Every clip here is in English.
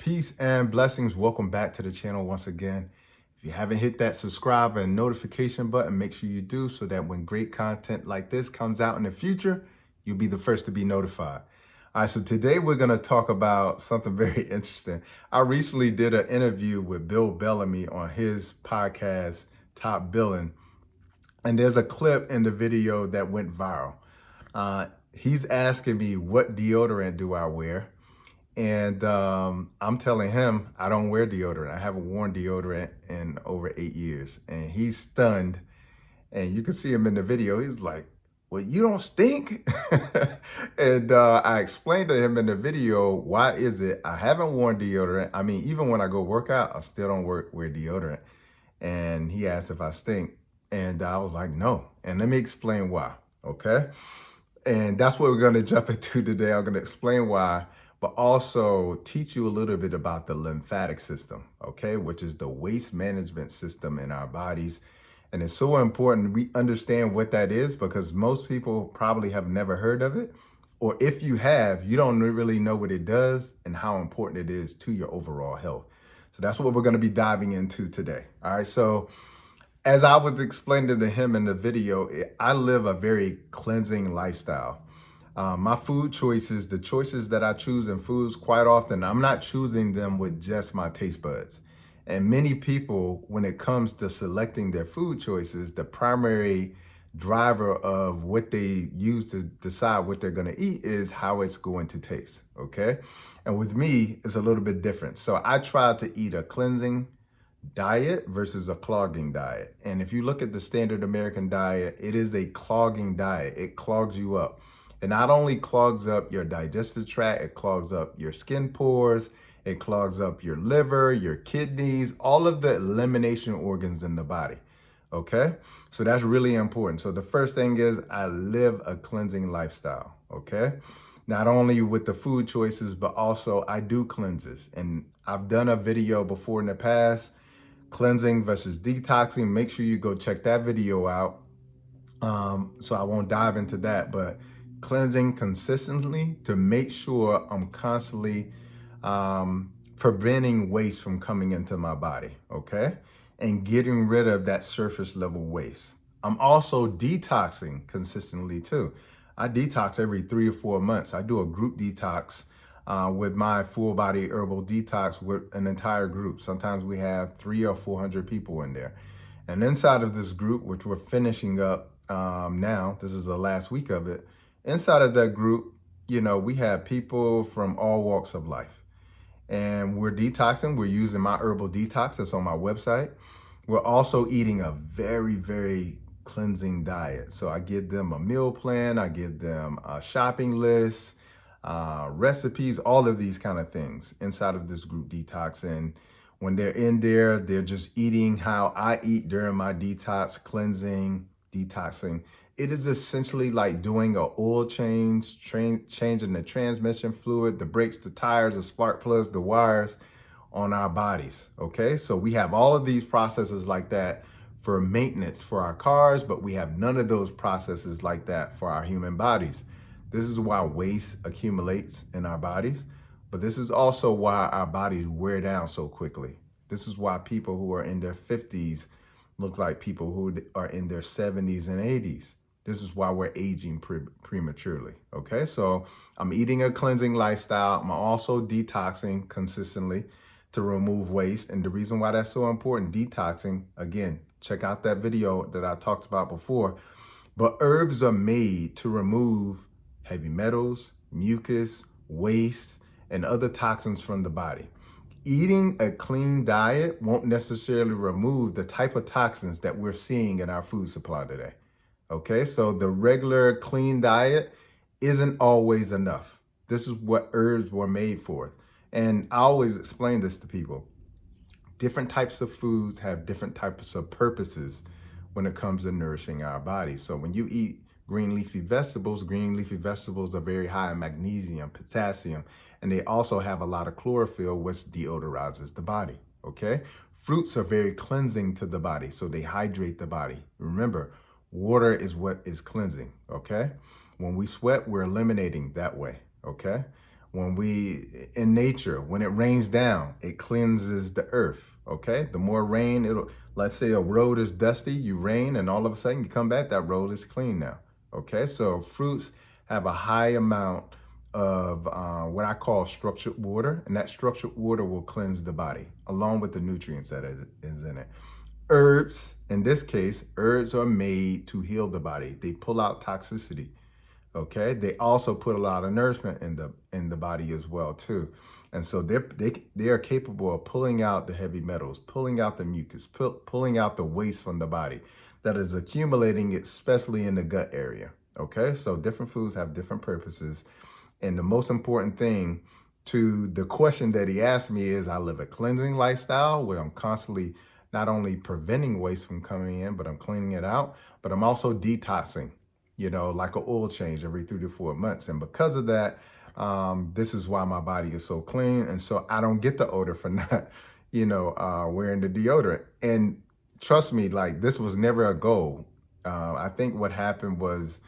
Peace and blessings. Welcome back to the channel once again. If you haven't hit that subscribe and notification button, make sure you do so that when great content like this comes out in the future, you'll be the first to be notified. All right, so today we're going to talk about something very interesting. I recently did an interview with Bill Bellamy on his podcast, Top Billing, and there's a clip in the video that went viral. He's asking me, what deodorant do I wear? And I'm telling him I don't wear deodorant. I haven't worn deodorant in over 8 years. And he's stunned. And you can see him in the video. He's like, well, you don't stink? And I explained to him in the video, why is it I haven't worn deodorant? I mean, even when I go work out, I still don't wear deodorant. And he asked if I stink. And I was like, no. And let me explain why, okay? And that's what we're going to jump into today. I'm going to explain why, but also teach you a little bit about the lymphatic system, okay, which is the waste management system in our bodies. And it's so important we understand what that is, because most people probably have never heard of it. Or if you have, you don't really know what it does and how important it is to your overall health. So that's what we're going to be diving into today. All right. So as I was explaining to him in the video, I live a very cleansing lifestyle. My food choices, the choices that I choose in foods, quite often, I'm not choosing them with just my taste buds. And many people, when it comes to selecting their food choices, the primary driver of what they use to decide what they're going to eat is how it's going to taste, okay? And with me, it's a little bit different. So I try to eat a cleansing diet versus a clogging diet. And if you look at the standard American diet, it is a clogging diet. It clogs you up. It not only clogs up your digestive tract, it clogs up your skin pores, it clogs up your liver, your kidneys, all of the elimination organs in the body. Okay? So that's really important. So the first thing is I live a cleansing lifestyle. Okay? Not only with the food choices, but also I do cleanses. And I've done a video before in the past, cleansing versus detoxing. Make sure you go check that video out. So I won't dive into that, but cleansing consistently to make sure I'm constantly preventing waste from coming into my body, okay? And getting rid of that surface level waste. I'm also detoxing consistently too. I detox every 3 or 4 months. I do a group detox with my full body herbal detox with an entire group. Sometimes we have 300 or 400 people in there. And inside of this group, which we're finishing up now, this is the last week of it. Inside of that group, you know, we have people from all walks of life. And we're detoxing. We're using my herbal detox that's on my website. We're also eating a very, very cleansing diet. So I give them a meal plan. I give them a shopping list, recipes, all of these kind of things inside of this group detox. And when they're in there, they're just eating how I eat during my detox, cleansing, detoxing. It is essentially like doing an oil change, changing the transmission fluid, the brakes, the tires, the spark plugs, the wires on our bodies, okay? So we have all of these processes like that for maintenance for our cars, but we have none of those processes like that for our human bodies. This is why waste accumulates in our bodies, but this is also why our bodies wear down so quickly. This is why people who are in their 50s look like people who are in their 70s and 80s. This is why we're aging prematurely, okay? So I'm eating a cleansing lifestyle. I'm also detoxing consistently to remove waste. And the reason why that's so important, detoxing, again, check out that video that I talked about before. But herbs are made to remove heavy metals, mucus, waste, and other toxins from the body. Eating a clean diet won't necessarily remove the type of toxins that we're seeing in our food supply today. Okay, so the regular clean diet isn't always enough. This is what herbs were made for. And I always explain this to people. Different types of foods have different types of purposes when it comes to nourishing our bodies. So when you eat green leafy vegetables are very high in magnesium, potassium, and they also have a lot of chlorophyll, which deodorizes the body, okay? Fruits are very cleansing to the body, so they hydrate the body. Remember, water is what is cleansing, okay? When we sweat, we're eliminating that way, okay? In nature, when it rains down, it cleanses the earth. Okay. The more rain, let's say a road is dusty, you rain, and all of a sudden you come back, that road is clean now. Okay. So fruits have a high amount of what I call structured water, and that structured water will cleanse the body along with the nutrients that is in it. Herbs, in this case, herbs are made to heal the body. They pull out toxicity. Okay, they also put a lot of nourishment in the body as well too, and so they are capable of pulling out the heavy metals, pulling out the mucus, pulling out the waste from the body that is accumulating, especially in the gut area. Okay, so different foods have different purposes, and the most important thing to the question that he asked me is, I live a cleansing lifestyle where I'm constantly not only preventing waste from coming in, but I'm cleaning it out, but I'm also detoxing, like an oil change every 3 to 4 months. And because of that, this is why my body is so clean. And so I don't get the odor for not, wearing the deodorant. And trust me, like this was never a goal. I think what happened was,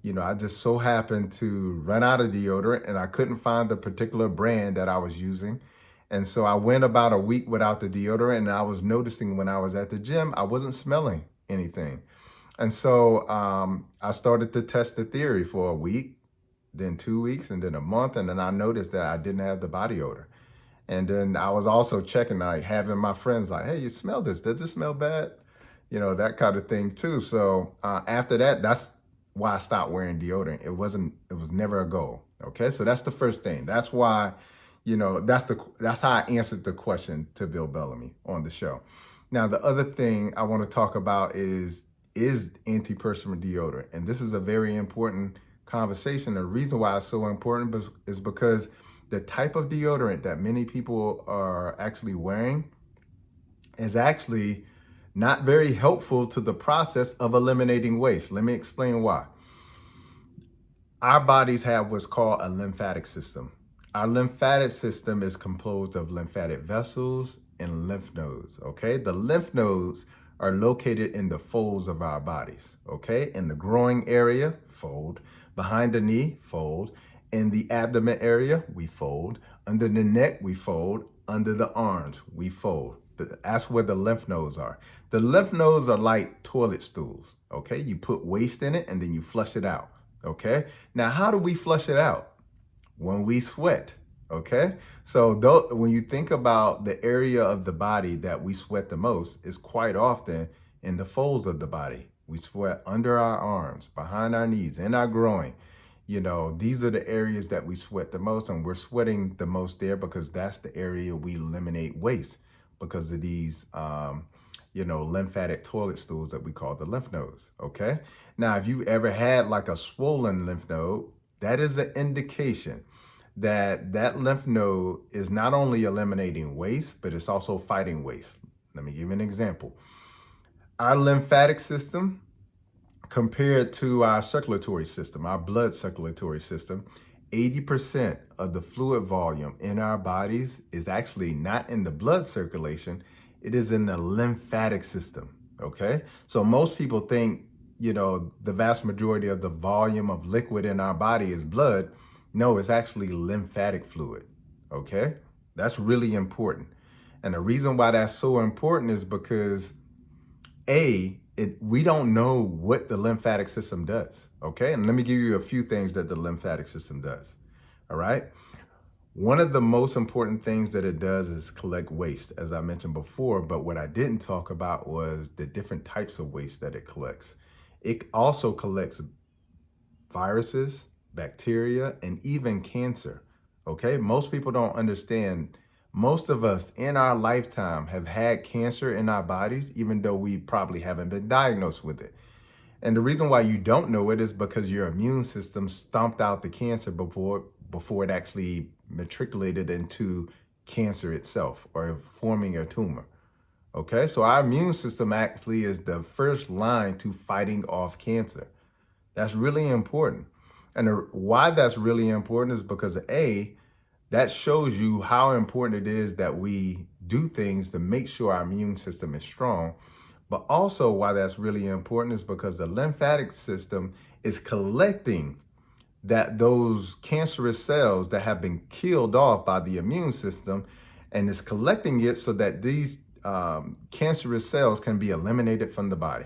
I just so happened to run out of deodorant and I couldn't find the particular brand that I was using. And so I went about a week without the deodorant, and I was noticing when I was at the gym, I wasn't smelling anything. And so I started to test the theory for a week, then 2 weeks, and then a month. And then I noticed that I didn't have the body odor. And then I was also checking, like having my friends like, hey, you smell this? Does it smell bad? That kind of thing too. So after that, that's why I stopped wearing deodorant. It was never a goal. Okay. So that's the first thing. That's why, that's how I answered the question to Bill Bellamy on the show. Now, the other thing I want to talk about is antiperspirant deodorant. And this is a very important conversation. The reason why it's so important is because the type of deodorant that many people are actually wearing is actually not very helpful to the process of eliminating waste. Let me explain why. Our bodies have what's called a lymphatic system. Our lymphatic system is composed of lymphatic vessels and lymph nodes, okay? The lymph nodes are located in the folds of our bodies, okay? In the groin area, fold. Behind the knee, fold. In the abdomen area, we fold. Under the neck, we fold. Under the arms, we fold. That's where the lymph nodes are. The lymph nodes are like toilet stools, okay? You put waste in it and then you flush it out, okay? Now, how do we flush it out? When we sweat, okay? So when you think about the area of the body that we sweat the most, is quite often in the folds of the body. We sweat under our arms, behind our knees, in our groin. These are the areas that we sweat the most, and we're sweating the most there because that's the area we eliminate waste because of these, lymphatic toilet stools that we call the lymph nodes, okay? Now, if you ever had like a swollen lymph node, that is an indication that lymph node is not only eliminating waste, but it's also fighting waste. Let me give you an example. Our lymphatic system, compared to our circulatory system, our blood circulatory system, 80% of the fluid volume in our bodies is actually not in the blood circulation, it is in the lymphatic system, okay? So most people think, the vast majority of the volume of liquid in our body is blood. No, it's actually lymphatic fluid, okay? That's really important. And the reason why that's so important is because we don't know what the lymphatic system does, okay? And let me give you a few things that the lymphatic system does, all right? One of the most important things that it does is collect waste, as I mentioned before, but what I didn't talk about was the different types of waste that it collects. It also collects viruses, bacteria, and even cancer, okay? Most people don't understand. Most of us in our lifetime have had cancer in our bodies, even though we probably haven't been diagnosed with it. And the reason why you don't know it is because your immune system stomped out the cancer before it actually matriculated into cancer itself or forming a tumor. Okay, so our immune system actually is the first line to fighting off cancer. That's really important. And why that's really important is because that shows you how important it is that we do things to make sure our immune system is strong. But also why that's really important is because the lymphatic system is collecting that those cancerous cells that have been killed off by the immune system, and is collecting it so that these cancerous cells can be eliminated from the body.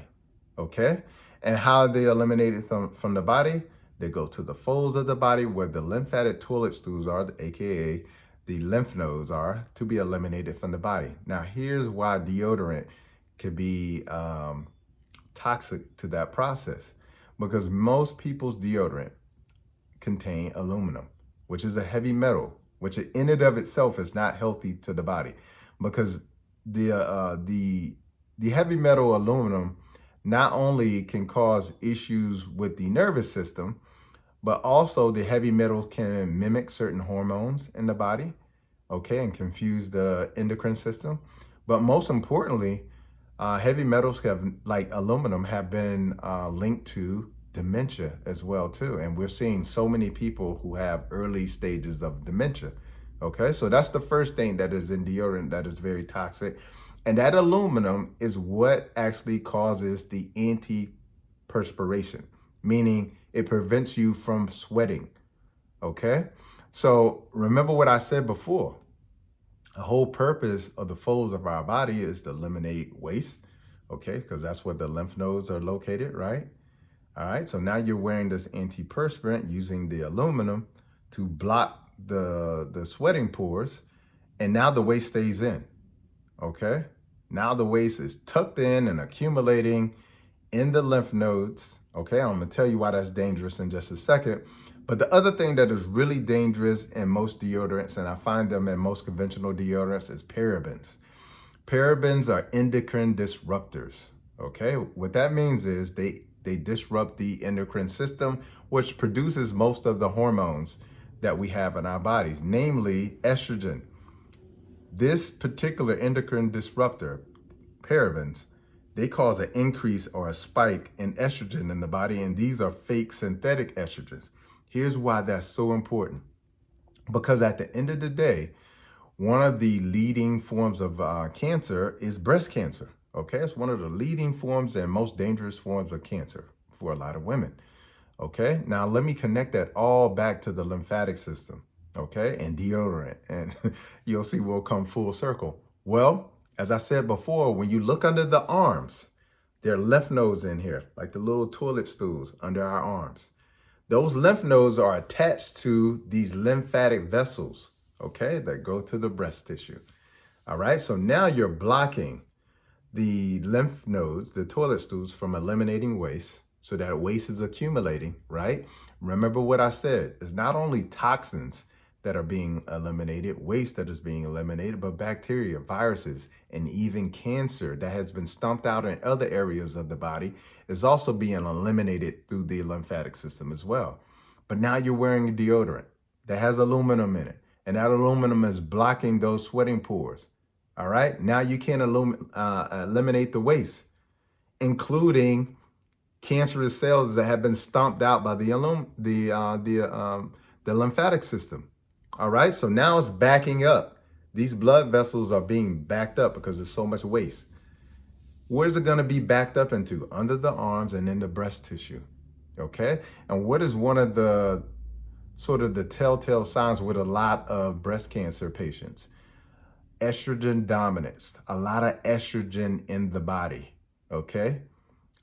Okay? And how are they eliminated from the body? They go to the folds of the body where the lymphatic toilet stools are, aka the lymph nodes are, to be eliminated from the body. Now, here's why deodorant could be toxic to that process. Because most people's deodorant contain aluminum, which is a heavy metal, which in and of itself is not healthy to the body, because the heavy metal aluminum not only can cause issues with the nervous system, but also the heavy metal can mimic certain hormones in the body, okay, and confuse the endocrine system. But most importantly, heavy metals have, like aluminum, have been linked to dementia as well too. And we're seeing so many people who have early stages of dementia. Okay, so that's the first thing that is in deodorant that is very toxic. And that aluminum is what actually causes the antiperspiration, meaning it prevents you from sweating. Okay, so remember what I said before. The whole purpose of the folds of our body is to eliminate waste, okay, because that's where the lymph nodes are located, right? All right, so now you're wearing this antiperspirant using the aluminum to block the sweating pores, and now the waste stays in, okay? Now the waste is tucked in and accumulating in the lymph nodes, okay? I'm gonna tell you why that's dangerous in just a second. But the other thing that is really dangerous in most deodorants, and I find them in most conventional deodorants, is parabens. Parabens are endocrine disruptors, okay? What that means is they disrupt the endocrine system, which produces most of the hormones that we have in our bodies, namely estrogen. This particular endocrine disruptor, parabens, they cause an increase or a spike in estrogen in the body, and these are fake synthetic estrogens. Here's why that's so important. Because at the end of the day, one of the leading forms of cancer is breast cancer. Okay, it's one of the leading forms and most dangerous forms of cancer for a lot of women. Okay, now let me connect that all back to the lymphatic system. Okay, and deodorant, and you'll see we'll come full circle. Well, as I said before, when you look under the arms, there are lymph nodes in here, like the little toilet stools under our arms. Those lymph nodes are attached to these lymphatic vessels, okay, that go to the breast tissue. All right, so now you're blocking the lymph nodes, the toilet stools, from eliminating waste, so that waste is accumulating, right? Remember what I said, it's not only toxins that are being eliminated, waste that is being eliminated, but bacteria, viruses, and even cancer that has been stomped out in other areas of the body is also being eliminated through the lymphatic system as well. But now you're wearing a deodorant that has aluminum in it, and that aluminum is blocking those sweating pores. All right, now you can't eliminate the waste, including cancerous cells that have been stomped out by the lymphatic system. All right, so now it's backing up. These blood vessels are being backed up because there's so much waste. Where's it going to be backed up into? Under the arms and in the breast tissue. Okay, and what is one of the sort of the telltale signs with a lot of breast cancer patients? Estrogen dominance, a lot of estrogen in the body, okay?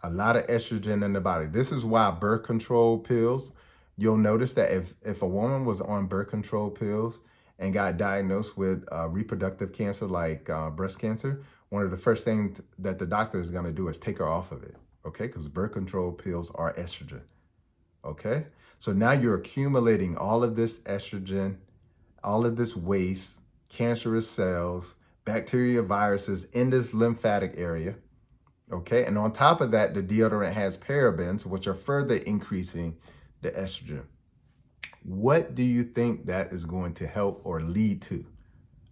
A lot of estrogen in the body. This is why birth control pills, you'll notice that if a woman was on birth control pills and got diagnosed with reproductive cancer like breast cancer, one of the first things that the doctor is going to do is take her off of it, okay? Because birth control pills are estrogen, okay? So now you're accumulating all of this estrogen, all of this waste, cancerous cells, bacteria, viruses in this lymphatic area, okay? And on top of that, the deodorant has parabens, which are further increasing the estrogen. What do you think that is going to help or lead to?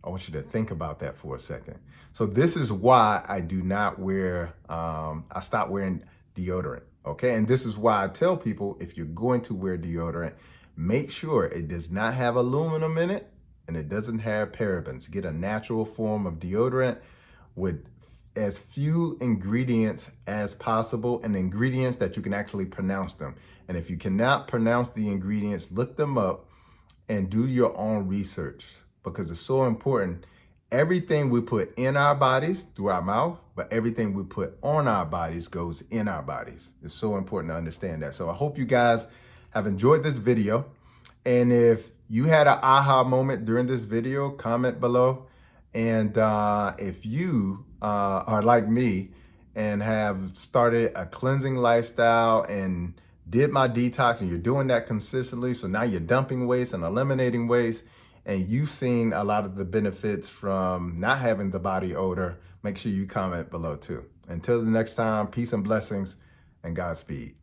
I want you to think about that for a second. So this is why I do not wear, I stopped wearing deodorant, okay? And this is why I tell people, if you're going to wear deodorant, make sure it does not have aluminum in it and it doesn't have parabens. Get a natural form of deodorant with as few ingredients as possible, and ingredients that you can actually pronounce them. And if you cannot pronounce the ingredients, look them up and do your own research, because it's so important. Everything we put in our bodies through our mouth, but everything we put on our bodies goes in our bodies. It's so important to understand that. So I hope you guys have enjoyed this video. And if you had an aha moment during this video, comment below. And if you are like me and have started a cleansing lifestyle and did my detox, and you're doing that consistently, so now you're dumping waste and eliminating waste, and you've seen a lot of the benefits from not having the body odor, make sure you comment below too. Until the next time, peace and blessings and Godspeed.